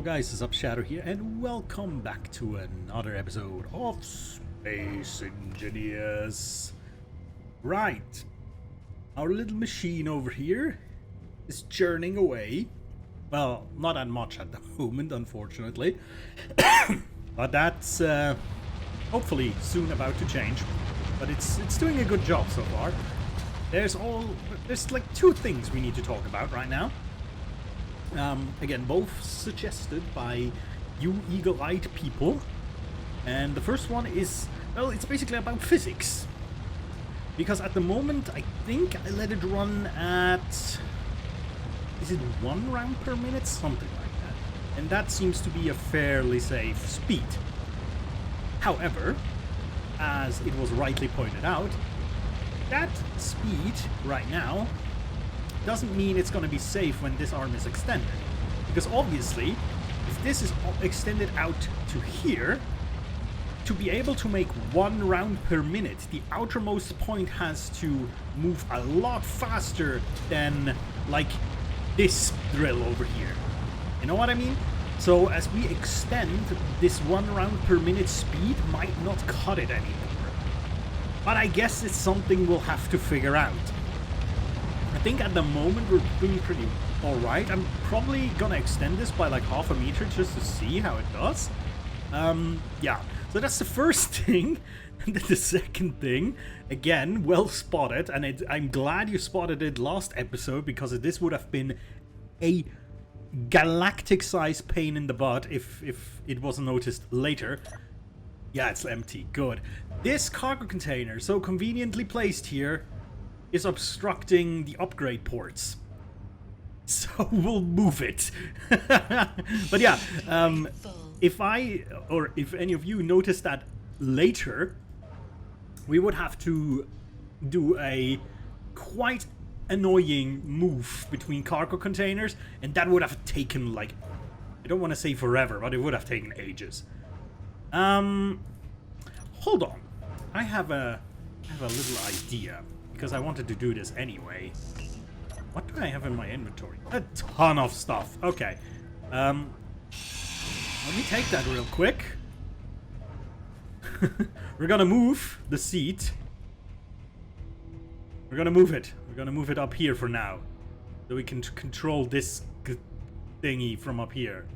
guys, it's Up Shadow here, and welcome back to another episode of Space Engineers. Right, our little machine over here is churning away. Well, not that much at the moment, unfortunately, but that's hopefully soon about to change. But it's doing a good job so far. There's like two things we need to talk about right now. Again, both suggested by you eagle-eyed people. And the first one is, well, it's basically about physics. Because at the moment, I think I let it run at... is it 1 round per minute? Something like that. And that seems to be a fairly safe speed. However, as it was rightly pointed out, that speed right now doesn't mean it's going to be safe when this arm is extended. Because obviously, if this is extended out to here, to be able to make 1 round per minute, the outermost point has to move a lot faster than, like, this drill over here. You know what I mean? So as we extend, this 1 round per minute speed might not cut it anymore. But I guess it's something we'll have to figure out. I think at the moment we're doing pretty alright. I'm probably gonna extend this by like half a meter just to see how it does. Yeah, so that's the first thing. And then the second thing, again, well spotted, and I'm glad you spotted it last episode, because this would have been a galactic-sized pain in the butt if it wasn't noticed later. Yeah, it's empty. Good. This cargo container, so conveniently placed here, is obstructing the upgrade ports. So we'll move it. But yeah, if any of you notice that later, we would have to do a quite annoying move between cargo containers, and that would have taken, like, I don't want to say forever, but it would have taken ages. Hold on. I have a little idea, because I wanted to do this anyway. What do I have in my inventory? A ton of stuff. Okay. Let me take that real quick. We're gonna move the seat. We're gonna move it. We're gonna move it up here for now, so we can control this thingy from up here.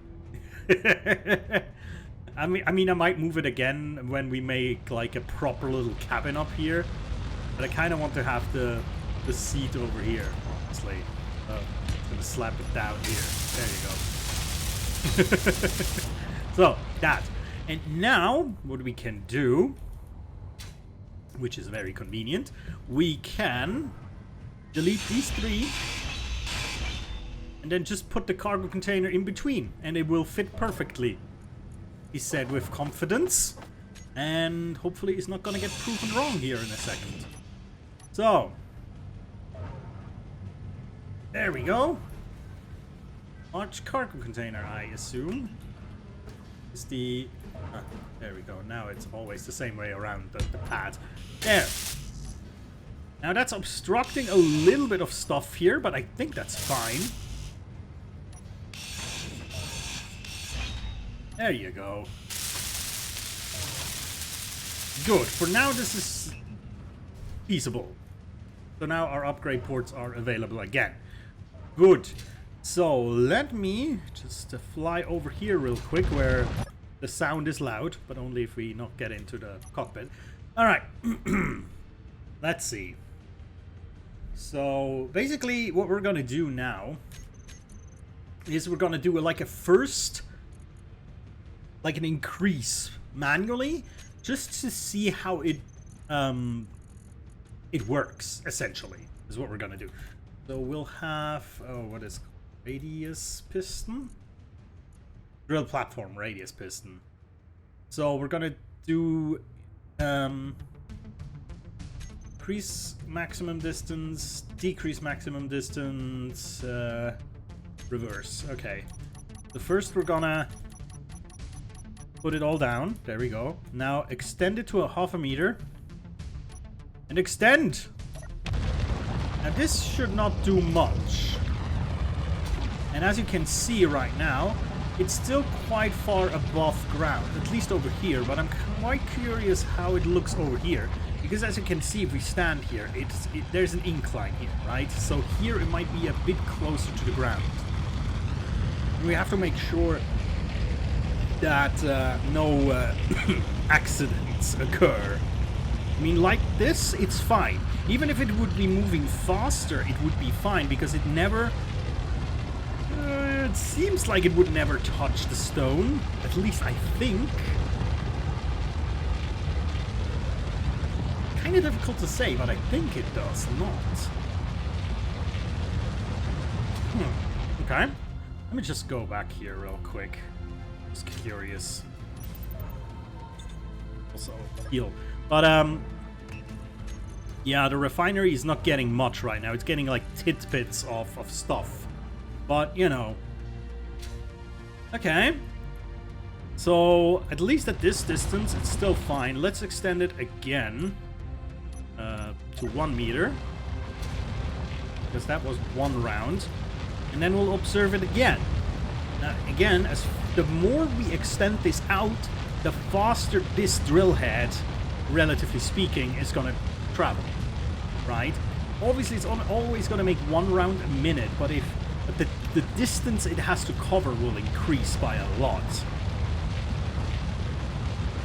I mean, I might move it again when we make like a proper little cabin up here, but I kind of want to have the seat over here, honestly. So I'm gonna slap it down here. There you go. So that, and now what we can do, which is very convenient, we can delete these 3 and then just put the cargo container in between, and it will fit perfectly. He said with confidence, and hopefully it's not gonna get proven wrong here in a second. So there we go. Large cargo container, I assume, is the there we go. Now it's always the same way around the pad. There. Now that's obstructing a little bit of stuff here, but I think that's fine. There you go. Good. For now, this is feasible. So now our upgrade ports are available again. Good. So let me just fly over here real quick where the sound is loud, but only if we not get into the cockpit. All right. Let's see. So basically what we're going to do now is we're going to do like a first, like an increase manually, just to see how it works, essentially, is what we're going to do. So we'll have, what is radius piston? Drill platform radius piston. So we're gonna do increase maximum distance, decrease maximum distance, reverse. Okay. So first we're gonna put it all down. There we go. Now extend it to a half a meter. And extend! Now this should not do much. And as you can see right now, it's still quite far above ground, at least over here, but I'm quite curious how it looks over here. Because as you can see, if we stand here, there's an incline here, right? So here it might be a bit closer to the ground. We have to make sure that no accidents occur. I mean, like this, it's fine. Even if it would be moving faster, it would be fine, because it never... it seems like it would never touch the stone. At least I think. Kind of difficult to say, but I think it does not. Okay. Let me just go back here real quick. Just curious. Also, heal. But, yeah, the refinery is not getting much right now. It's getting, like, tidbits of stuff. But, you know. Okay. So, at least at this distance, it's still fine. Let's extend it again. To 1 meter. Because that was 1 round. And then we'll observe it again. Again, the more we extend this out, the faster this drill head, relatively speaking, is going to travel. Right? Obviously, it's always going to make 1 round a minute, but if the distance it has to cover will increase by a lot.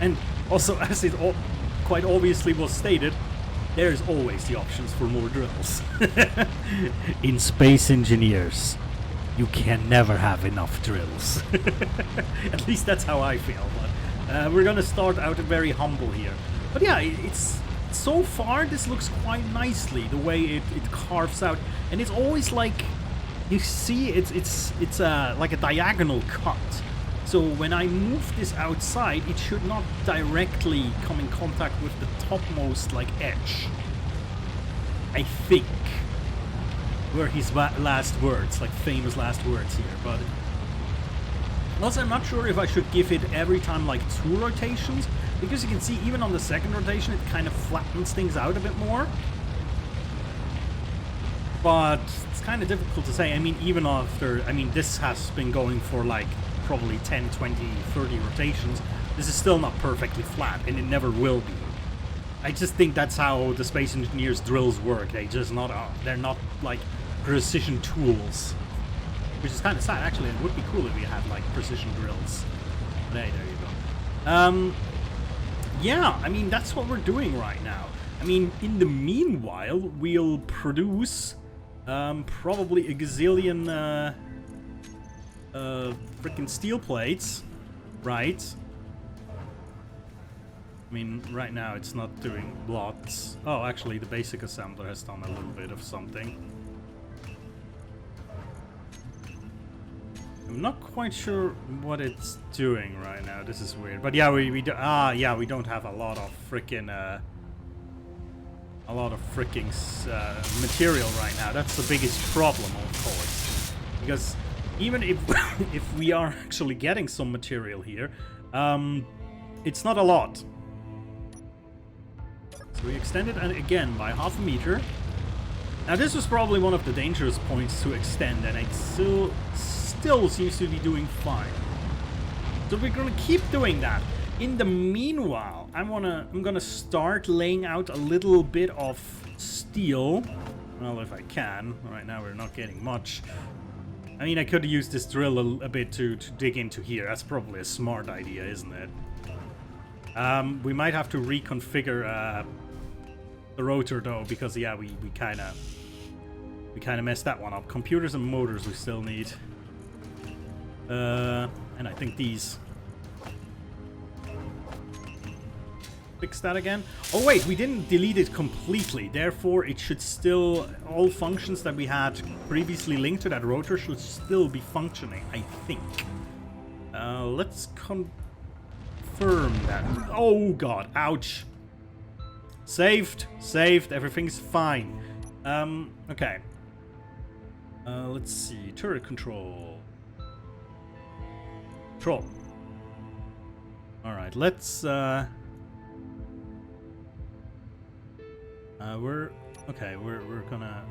And also, as it quite obviously was stated, there's always the options for more drills. In Space Engineers, you can never have enough drills. At least that's how I feel. But we're gonna start out very humble here. But yeah, it's so far this looks quite nicely the way it carves out, and it's always like you see it's like a diagonal cut. So when I move this outside, it should not directly come in contact with the topmost, like, edge. I think. Were his last words, like famous last words here, but... Also, I'm not sure if I should give it every time, like, 2 rotations, because you can see even on the second rotation it kind of flattens things out a bit more. But it's kind of difficult to say. I mean, even after... I mean, this has been going for, like, probably 10, 20, 30 rotations. This is still not perfectly flat, and it never will be. I just think that's how the Space Engineers drills work. They're not like precision tools, which is kind of sad. Actually, it would be cool if we had like precision drills. But hey, there you go. Yeah, I mean that's what we're doing right now. I mean, in the meanwhile, we'll produce probably a gazillion freaking steel plates, right? I mean, right now it's not doing blocks. Oh, actually, the basic assembler has done a little bit of something. I'm not quite sure what it's doing right now. This is weird. But yeah, we don't have a lot of freaking material right now. That's the biggest problem, of course, because even if we are actually getting some material here, it's not a lot. So we extend it again by 0.5 meter. Now this was probably one of the dangerous points to extend, and it still seems to be doing fine. So we're gonna keep doing that. In the meanwhile, I'm gonna start laying out a little bit of steel. Well, if I can. Right now we're not getting much. I mean, I could use this drill a bit to dig into here. That's probably a smart idea, isn't it? We might have to reconfigure the rotor though, because yeah, we kind of messed that one up. Computers and motors we still need, and I think these. Fix that again. Oh wait, we didn't delete it completely. Therefore, it should still, all functions that we had previously linked to that rotor should still be functioning, I think. Let's confirm that. Oh god, ouch. Saved, everything's fine. Okay. Let's see, turret control. Alright, let's, we're gonna...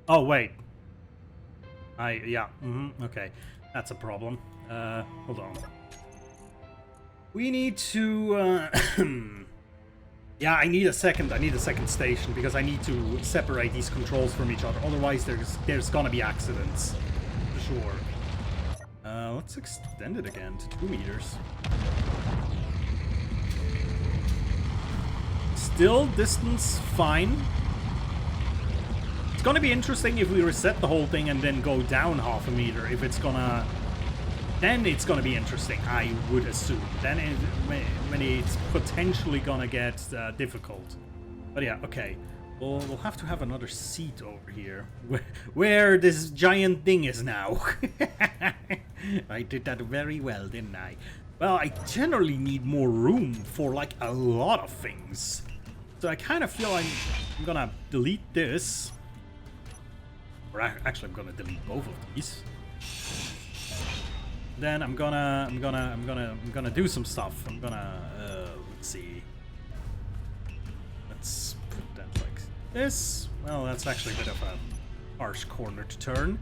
Oh, wait. Okay. That's a problem. Hold on. We need to... yeah, I need a second station because I need to separate these controls from each other. Otherwise, there's gonna be accidents. For sure. Let's extend it again to 2 meters. Still distance fine. It's gonna be interesting if we reset the whole thing and then go down half a meter. If it's gonna... Then it's gonna be interesting, I would assume. Then when it's potentially gonna get difficult. But yeah, okay. We'll have to have another seat over here. Where this giant thing is now. I did that very well, didn't I? Well, I generally need more room for, like, a lot of things. So I kind of feel I'm gonna delete this. Or actually, I'm gonna delete both of these. Then I'm gonna do some stuff. I'm gonna let's see. Let's put that like this. Well, that's actually a bit of a harsh corner to turn.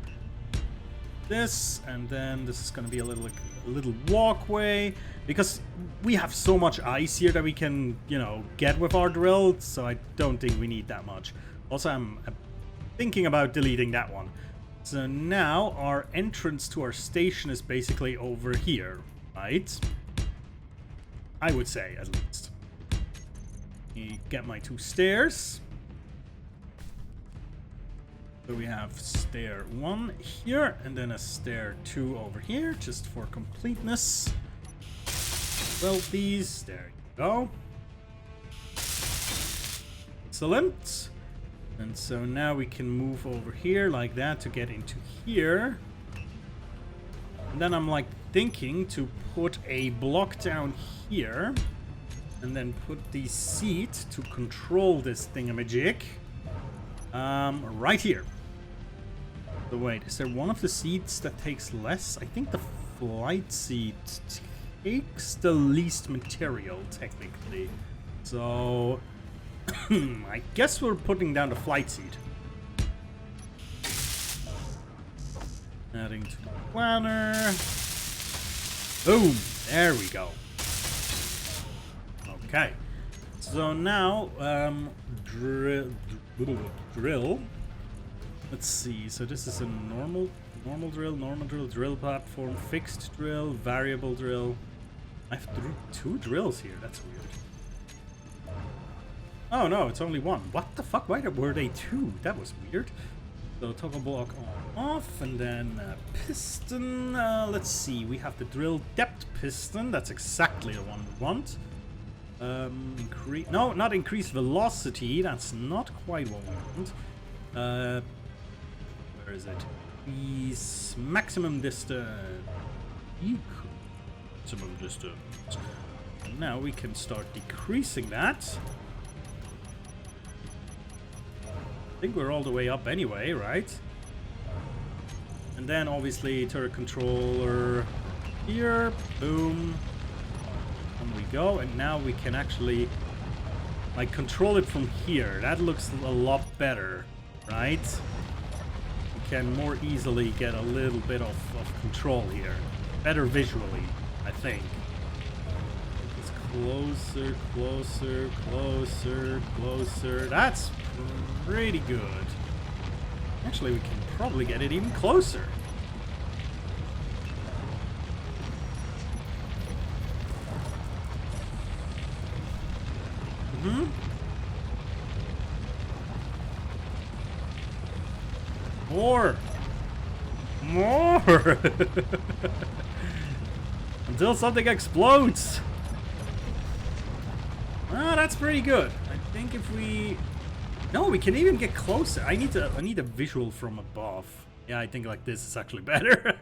This, and then this is gonna be a little walkway, because we have so much ice here that we can, you know, get with our drill. So I don't think we need that much. Also, I'm thinking about deleting that one. So now our entrance to our station is basically over here, right? I would say, at least. Get my 2 stairs. So we have stair 1 here, and then a stair 2 over here, just for completeness. Well, these, there you go. Excellent. And so now we can move over here like that to get into here. And then I'm like thinking to put a block down here. And then put the seat to control this thingamajig. Right here. So wait, is there one of the seats that takes less? I think the flight seat takes the least material, technically. So... I guess we're putting down the flight seat. Adding to the planner. Boom! There we go. Okay. So now, drill. Let's see. So this is a normal drill platform, fixed drill, variable drill. I have 2 drills here. That's weird. Oh no, it's only 1. What the fuck? Why were they 2? That was weird. So toggle block on off, and then piston. Let's see. We have the drill depth piston. That's exactly the one we want. No, not increase velocity. That's not quite what we want. Where is it? Increase maximum distance. Maximum distance. And now we can start decreasing that. I think we're all the way up anyway, right? And then obviously turret controller here, boom. And we go, and now we can actually like control it from here. That looks a lot better, right? We can more easily get a little bit of control here. Better visually, I think. It's closer, closer, closer, closer. That's pretty good. Actually, we can probably get it even closer. More! Until something explodes! Ah, that's pretty good. I think if we... No, we can even get closer. I need a visual from above. Yeah, I think like this is actually better.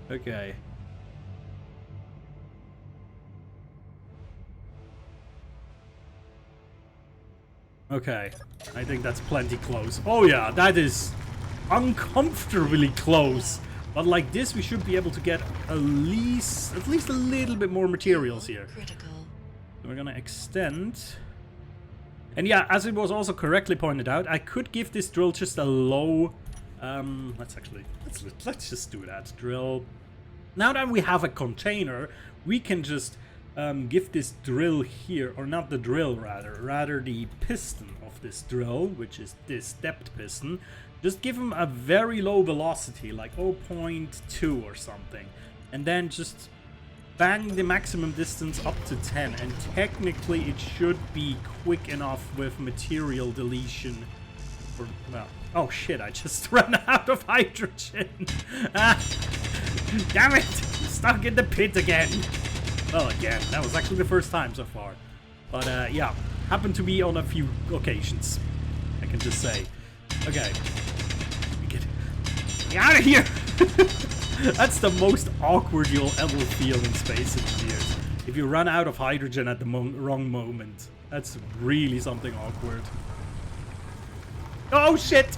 Okay. Okay, I think that's plenty close. Oh yeah, that is uncomfortably close. But like this, we should be able to get at least a little bit more materials here. So we're gonna extend. And yeah, as it was also correctly pointed out, I could give this drill just a low Let's just do that. Drill. Now that we have a container, we can just give this drill here, or not the drill, rather the piston of this drill, which is this stepped piston. Just give him a very low velocity, like 0.2 or something, and then just bang the maximum distance up to 10, and technically it should be quick enough with material deletion. Or, well, oh shit, I just ran out of hydrogen. Damn it! Stuck in the pit again. Well, again, that was actually the first time so far. But yeah, happened to be on a few occasions, I can just say. Okay. Get out of here! That's the most awkward you'll ever feel in Space Engineers. If you run out of hydrogen at the wrong moment. That's really something awkward. Oh shit!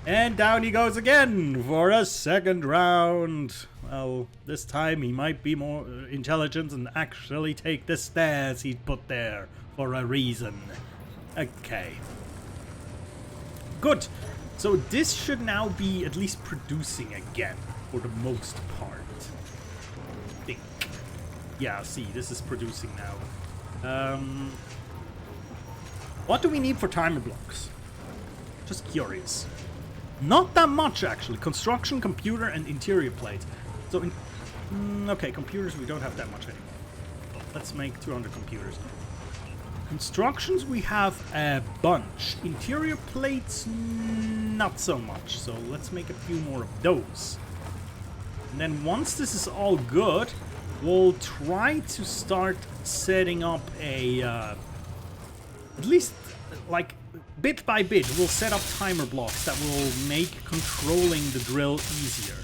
And down he goes again for a second round. Well, this time he might be more intelligent and actually take the stairs he put there for a reason. Okay. Good. So this should now be at least producing again, for the most part. I think. Yeah, see, this is producing now. What do we need for timer blocks? Just curious. Not that much, actually. Construction, computer, and interior plates. So, okay, computers, we don't have that much anymore. Let's make 200 computers. Constructions, we have a bunch. Interior plates, not so much. So let's make a few more of those. And then once this is all good, we'll try to start setting up a... at least, like, bit by bit, we'll set up timer blocks that will make controlling the drill easier.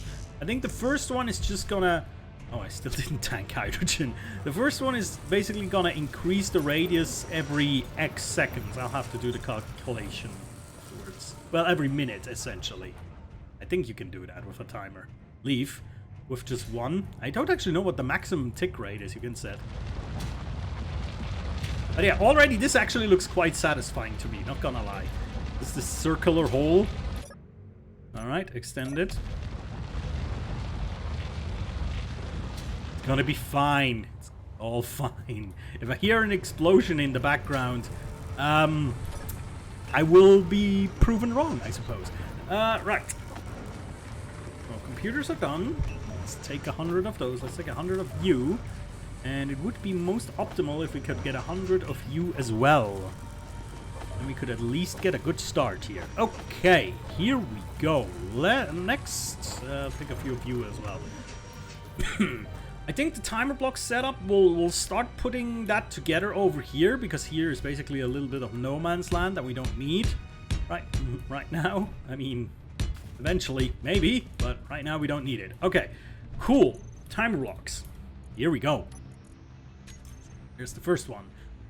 I think the first one is just gonna... Oh, I still didn't tank hydrogen. The first one is basically gonna increase the radius every X seconds. I'll have to do the calculation afterwards. Well, every minute, essentially. I think you can do that with a timer. Leave with just one. I don't actually know what the maximum tick rate is you can set. But yeah, already this actually looks quite satisfying to me, not gonna lie. This is the circular hole. Alright, extend it. It's gonna be fine. It's all fine. If I hear an explosion in the background, I will be proven wrong, I suppose. Right. Well, computers are done. Let's take 100 of those. Let's take 100 of you. And it would be most optimal if we could get 100 of you as well. And we could at least get a good start here. Okay, here we go. Next, pick a few of you as well. I think the timer block setup, we'll start putting that together over here, because here is basically a little bit of no man's land that we don't need right now. I mean, eventually, maybe, but right now we don't need it. Okay, cool. Timer blocks. Here we go. Here's the first one.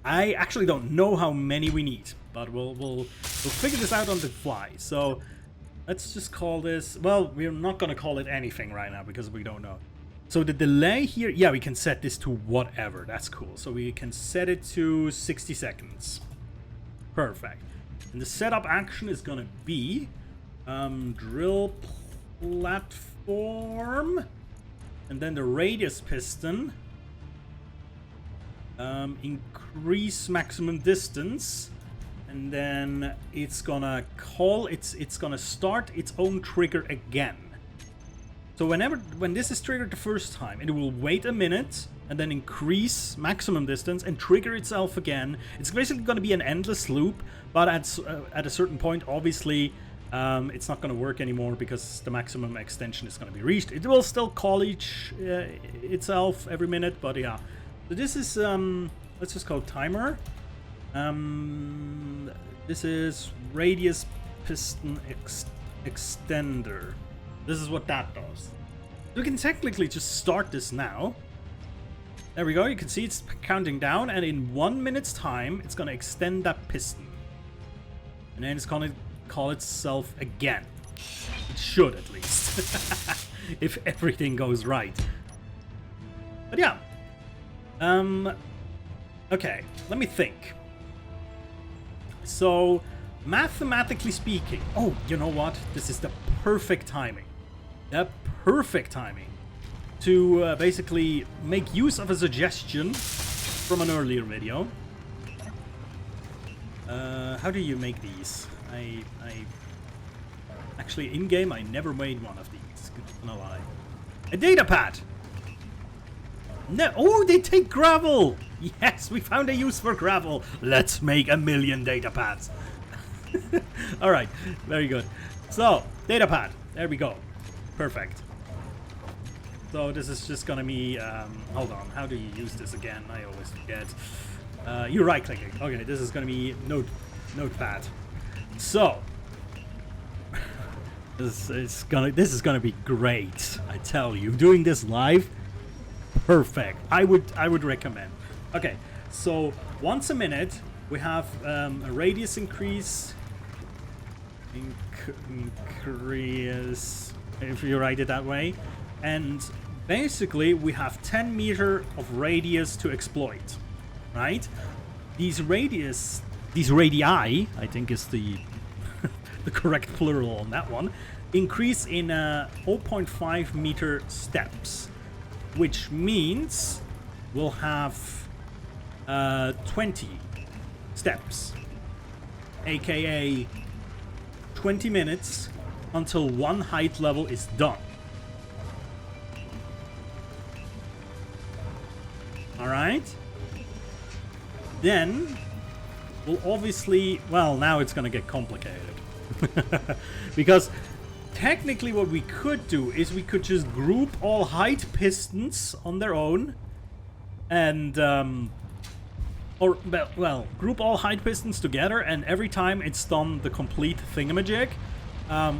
I actually don't know how many we need, but we'll figure this out on the fly. So let's just call this... Well, we're not going to call it anything right now because we don't know. So the delay here... Yeah, we can set this to whatever. That's cool. So we can set it to 60 seconds. Perfect. And the setup action is going to be... drill platform... And then the radius piston, increase maximum distance, and then it's gonna it's gonna start its own trigger again. So when this is triggered the first time, it will wait a minute and then increase maximum distance and trigger itself again. It's basically gonna be an endless loop, but at a certain point, obviously. It's not going to work anymore because the maximum extension is going to be reached. It will still call itself every minute, but yeah. So this is, let's just call it timer. This is radius piston extender. This is what that does. We can technically just start this now. There we go. You can see it's counting down, and in 1 minute's time, it's going to extend that piston. And then it's going to call itself again. It should, at least. If everything goes right. But yeah. Okay, let me think. So mathematically speaking, oh, you know what? This is the perfect timing. The perfect timing to basically make use of a suggestion from an earlier video. How do you make these? I actually, in-game, I never made one of these. Not gonna lie. A data pad! No, oh, they take gravel! Yes, we found a use for gravel. Let's make 1,000,000 data pads. Alright, very good. So, data pad. There we go. Perfect. So this is just gonna be, hold on, how do you use this again? I always forget. You're right-clicking. Okay, this is gonna be notepad. So, this is gonna be great. I tell you, doing this live, perfect. I would recommend. Okay, so once a minute we have a radius increase, if you write it that way, and basically we have 10 meter of radius to exploit, right? These radii, I think is the the correct plural on that one, increase in 0.5 meter steps, which means we'll have 20 steps, aka 20 minutes until one height level is done. Alright? Then we'll obviously, well, now it's gonna get complicated. Because technically what we could do is we could just group all height pistons on their own and group all height pistons together, and every time it's done the complete thingamajig,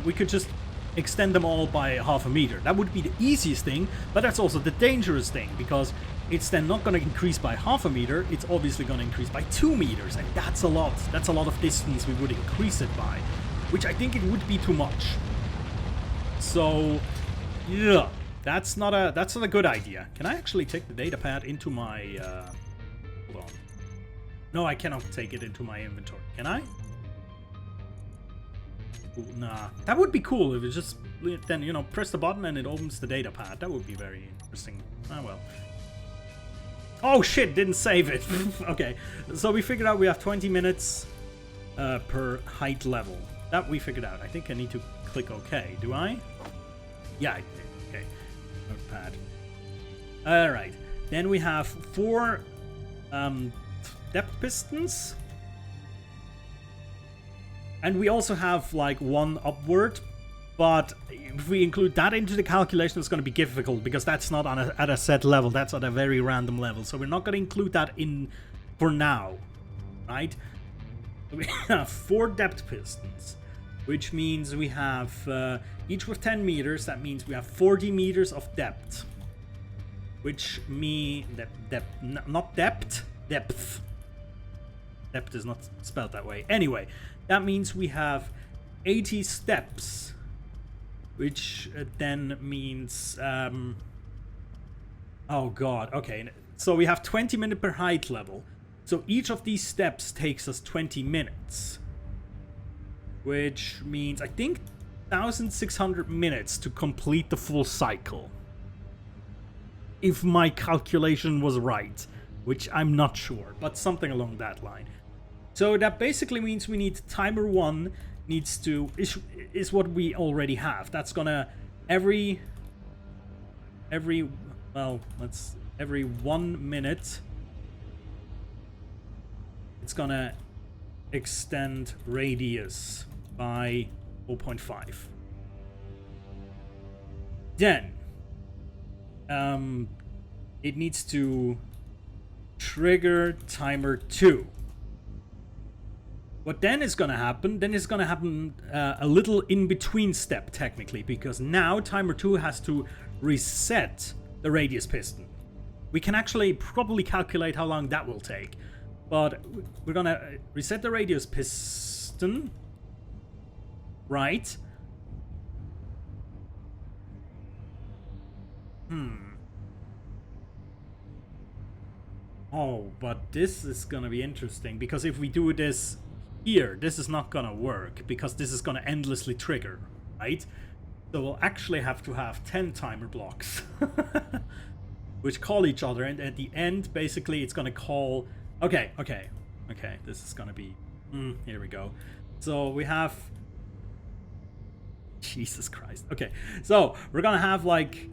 we could just extend them all by 0.5 meter. That would be the easiest thing, but that's also the dangerous thing, because it's then not going to increase by 0.5 meter, it's obviously going to increase by 2 meters, and that's a lot. That's a lot of distance we would increase it by, which I think it would be too much. So, yeah, that's not a good idea. Can I actually take the data pad into my, hold on. No, I cannot take it into my inventory. Can I? Nah, that would be cool if it just then, you know, press the button and it opens the data pad. That would be very interesting. Ah, well. Oh shit, didn't save it. Okay, so we figured out we have 20 minutes per height level. That we figured out. I think I need to click OK. Do I? Yeah, I did. Okay. Notepad. Alright. Then we have 4 depth pistons. And we also have like 1 upward. But if we include that into the calculation, it's going to be difficult because that's not on at a set level. That's at a very random level. So we're not going to include that in for now. Right? We have 4 depth pistons, which means we have each with 10 meters. That means we have 40 meters of depth, which means not depth. Depth is not spelled that way. Anyway, that means we have 80 steps, which then means oh god, okay, so we have 20 minutes per height level. So each of these steps takes us 20 minutes, which means I think 1,600 minutes to complete the full cycle, if my calculation was right, which I'm not sure, but something along that line. So that basically means we need timer 1 needs to is what we already have. That's gonna every 1 minute it's gonna extend radius by 0.5. Then it needs to trigger timer 2. What then is going to happen? Then it's going to happen a little in-between step, technically, because now timer 2 has to reset the radius piston. We can actually probably calculate how long that will take, but we're going to reset the radius piston, right? Oh, but this is going to be interesting, because if we do this here, this is not gonna work because this is gonna endlessly trigger, right? So we'll actually have to have 10 timer blocks which call each other, and at the end basically it's gonna call. Okay, this is gonna be here we go. So we have, Jesus Christ. Okay, so we're gonna have like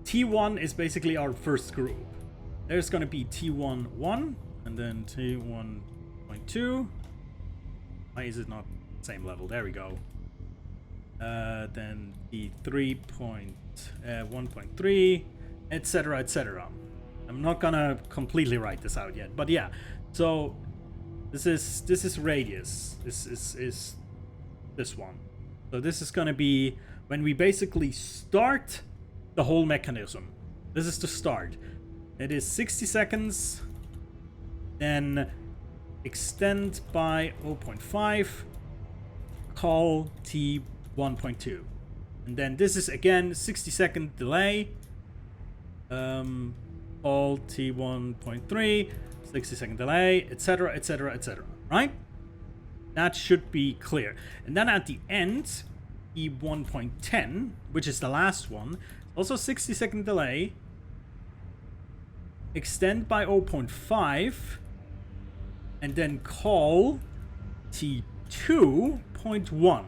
T1 is basically our first group. There's gonna be T1-1 and then T1.2. Why is it not same level? There we go. Then the 3.1.3, etc., etc. I'm not gonna completely write this out yet, but yeah. So this is radius. This is this one. So this is gonna be when we basically start the whole mechanism. This is the start. It is 60 seconds. Then extend by 0.5. Call T1.2. And then this is again 60-second delay. Call T1.3, 60-second delay, etc., etc., etc. Right? That should be clear. And then at the end, T1.10, which is the last one, also 60-second delay. Extend by 0.5, and then call T2.1.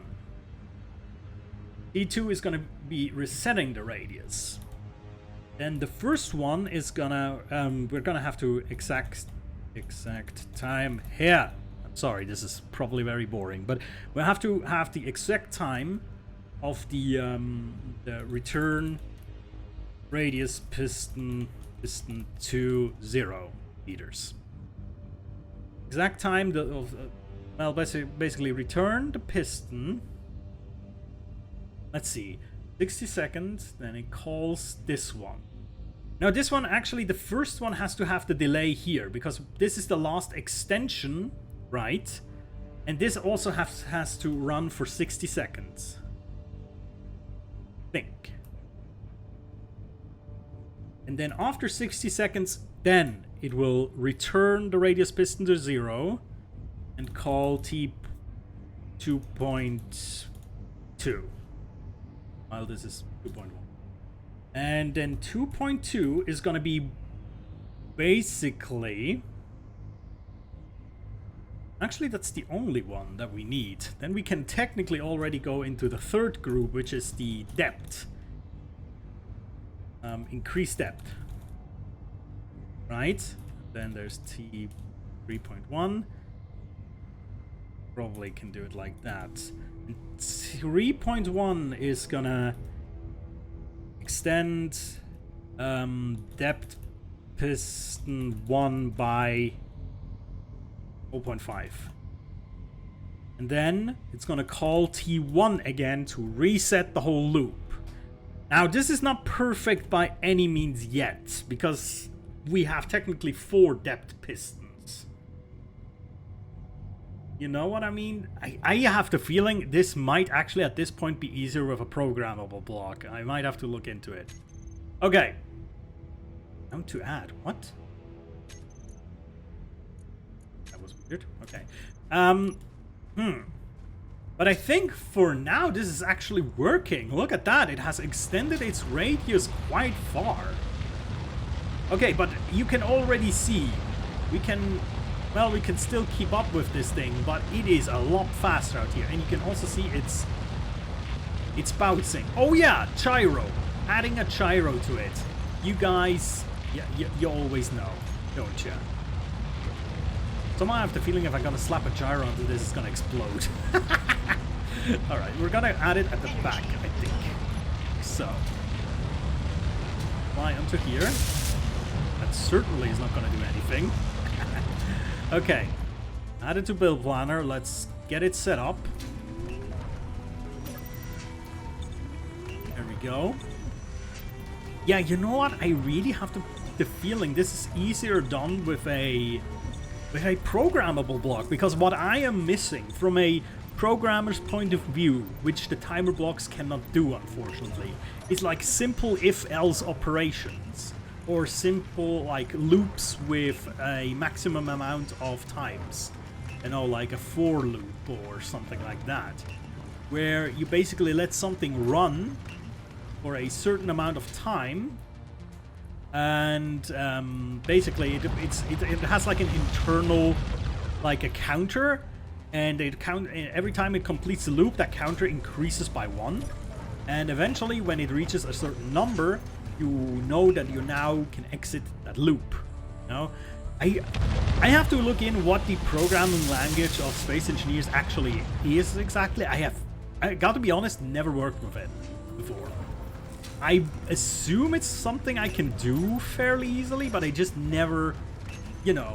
T2 is going to be resetting the radius. Then the first one is gonna, we're gonna have to exact time here. I'm sorry, this is probably very boring, but we have to have the exact time of the return radius piston to 0 meters. Exact time well, basically return the piston. Let's see, 60 seconds, then it calls this one. Now this one, actually the first one has to have the delay here because this is the last extension, right? And this also has to run for 60 seconds. Think. And then after 60 seconds, then it will return the radius piston to 0 and call T2.2. While this is 2.1. And then 2.2 is going to be basically... Actually, that's the only one that we need. Then we can technically already go into the third group, which is the depth. Increased depth. Right? Then there's T3.1. Probably can do it like that. 3.1 is gonna extend depth piston 1 by 0.5. And then it's gonna call T1 again to reset the whole loop. Now this is not perfect by any means yet, because we have technically 4 depth pistons. You know what I mean? I have the feeling this might actually at this point be easier with a programmable block. I might have to look into it. Okay. Now to add. What? That was weird. Okay. But I think for now this is actually working. Look at that. It has extended its radius quite far. Okay, but you can already see we can still keep up with this thing, but it is a lot faster out here. And you can also see it's bouncing. Oh yeah, gyro. Adding a gyro to it. You guys, you always know, don't you? Somehow I have the feeling if I'm gonna slap a gyro onto this, it's gonna explode. Alright, we're gonna add it at the back, I think. So. Fly onto here. That certainly is not gonna do anything. Okay, add it to build planner. Let's get it set up. There we go. Yeah, you know what? I really have the feeling this is easier done with a programmable block, because what I am missing from a programmer's point of view, which the timer blocks cannot do, unfortunately, is like simple if-else operations. Or simple like loops with a maximum amount of times. you know, like a for loop or something like that, where you basically let something run for a certain amount of time, and basically it has like an internal, like a counter, and every time it completes the loop, that counter increases by 1, and eventually when it reaches a certain number, you know that you now can exit that loop. You know, I have to look in what the programming language of Space Engineers actually is exactly. I got to be honest, never worked with it before. I assume it's something I can do fairly easily, but I just never, you know,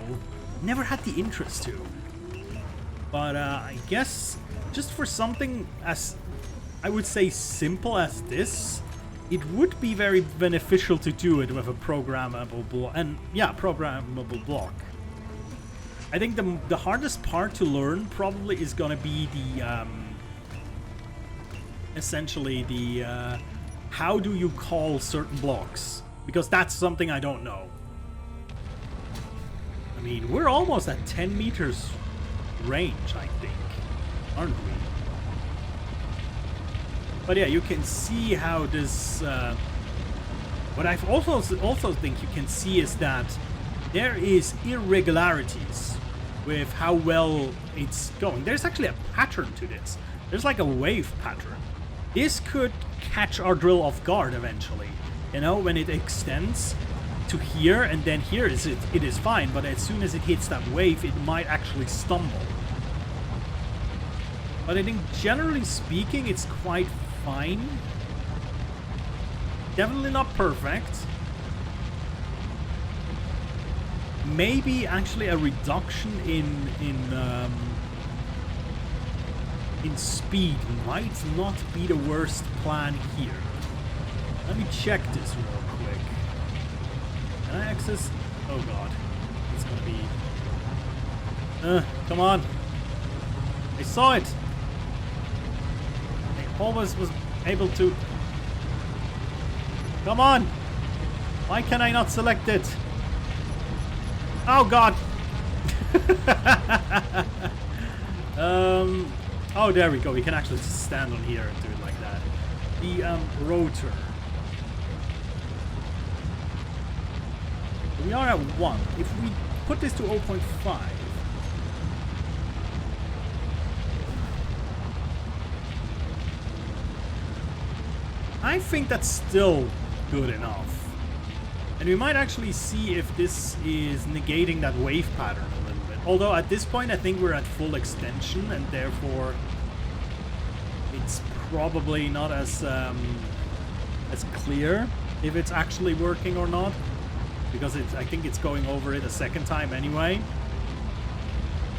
never had the interest to. But I guess just for something as, I would say, simple as this, it would be very beneficial to do it with a programmable block. And yeah, programmable block. I think the hardest part to learn probably is gonna be the essentially the how do you call certain blocks, because that's something I don't know. I mean, we're almost at 10 meters range, I think, aren't we? But yeah, you can see how this what I've also think you can see is that there is irregularities with how well it's going. There's actually a pattern to this. There's like a wave pattern. This could catch our drill off guard eventually. You know, when it extends to here and then here, it is fine, but as soon as it hits that wave, it might actually stumble. But I think generally speaking, it's quite fine. Definitely not perfect. Maybe actually a reduction in speed might not be the worst plan here. Let me check this real quick. Can I access? Oh god, it's gonna be. Come on! I saw it. I almost was able to. Come on! Why can I not select it? Oh god! Oh, there we go. We can actually just stand on here and do it like that. The rotor. We are at 1. If we put this to 0.5. I think that's still good enough. And we might actually see if this is negating that wave pattern a little bit. Although at this point I think we're at full extension, and therefore it's probably not as clear if it's actually working or not. Because I think it's going over it a second time anyway.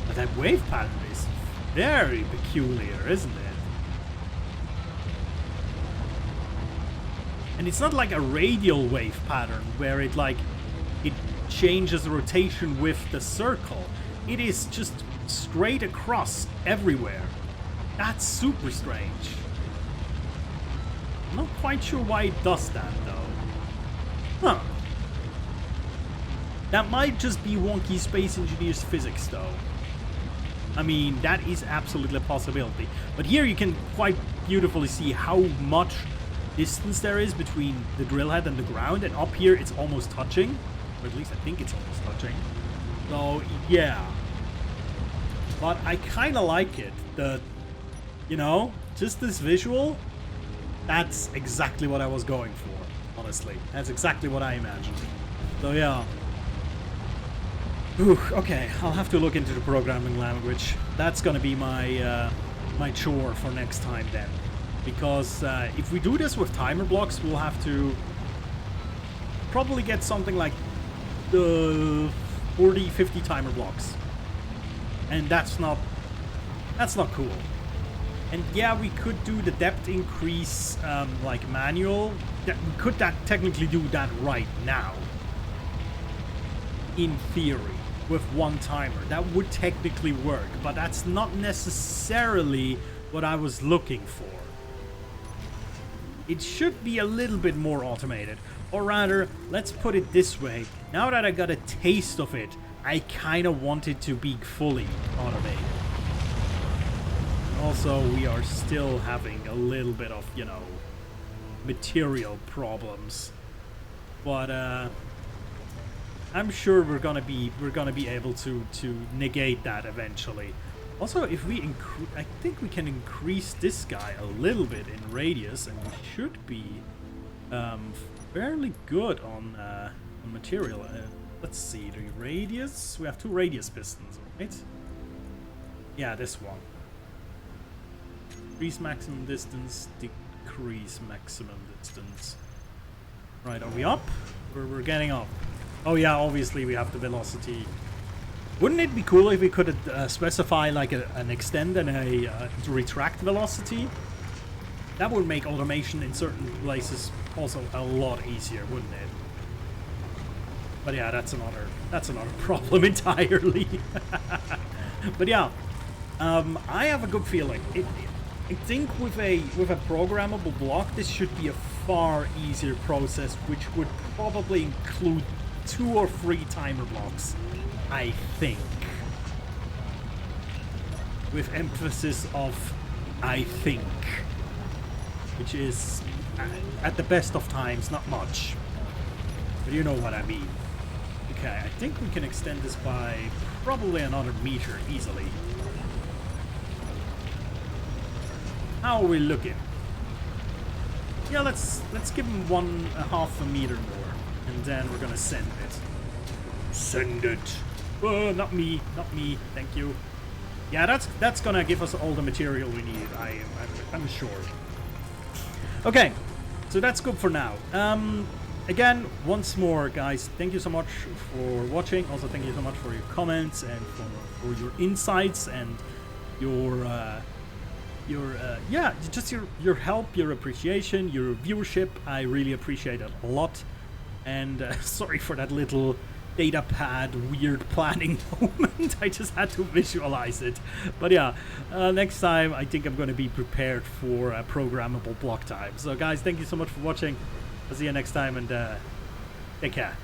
But that wave pattern is very peculiar, isn't it? And it's not like a radial wave pattern where it changes rotation with the circle. It is just straight across everywhere. That's super strange. I'm not quite sure why it does that though. Huh. That might just be wonky Space Engineers physics though. I mean, that is absolutely a possibility. But here you can quite beautifully see how much distance there is between the drill head and the ground, and up here it's almost touching, or at least I think it's almost touching. So yeah, but I kind of like it. You know, just this visual, that's exactly what I was going for, honestly. That's exactly what I imagined. So yeah. Ooh, okay, I'll have to look into the programming language. That's gonna be my my chore for next time then. Because if we do this with timer blocks, we'll have to probably get something like 40, 50 timer blocks. And that's not cool. And yeah, we could do the depth increase like manual. We could technically do that right now. In theory, with one timer. That would technically work, but that's not necessarily what I was looking for. It should be a little bit more automated. Or rather, let's put it this way. Now that I got a taste of it, I kind of want it to be fully automated. also we are still having a little bit of, you know, material problems. But I'm sure we're gonna be able to negate that eventually. Also, if we I think we can increase this guy a little bit in radius, and we should be fairly good on material. Let's see, the radius. We have 2 radius pistons, right? Yeah, this one. Increase maximum distance, decrease maximum distance. Right, are we up? We're getting up. Oh yeah, obviously we have the velocity. Wouldn't it be cool if we could specify like an extend and a retract velocity? That would make automation in certain places also a lot easier, wouldn't it? But yeah, that's another problem entirely. But yeah, I have a good feeling. I think with a programmable block, this should be a far easier process, which would probably include 2 or 3 timer blocks, I think. With emphasis of I think, which is at the best of times not much, but you know what I mean. Okay, I think we can extend this by probably another meter easily. How are we looking? Yeah, let's give him 1/2 meter more, and then we're gonna send it. Send it. Oh, not me, thank you. Yeah, that's gonna give us all the material we need. I'm sure. Okay, so that's good for now. Again, once more, guys, thank you so much for watching. Also, thank you so much for your comments and for your insights and your yeah, just your help, your appreciation, your viewership. I really appreciate it a lot. And sorry for that little data pad weird planning moment. I just had to visualize it. But yeah, next time I think I'm going to be prepared for programmable block time. So guys, thank you so much for watching. I'll see you next time, and take care.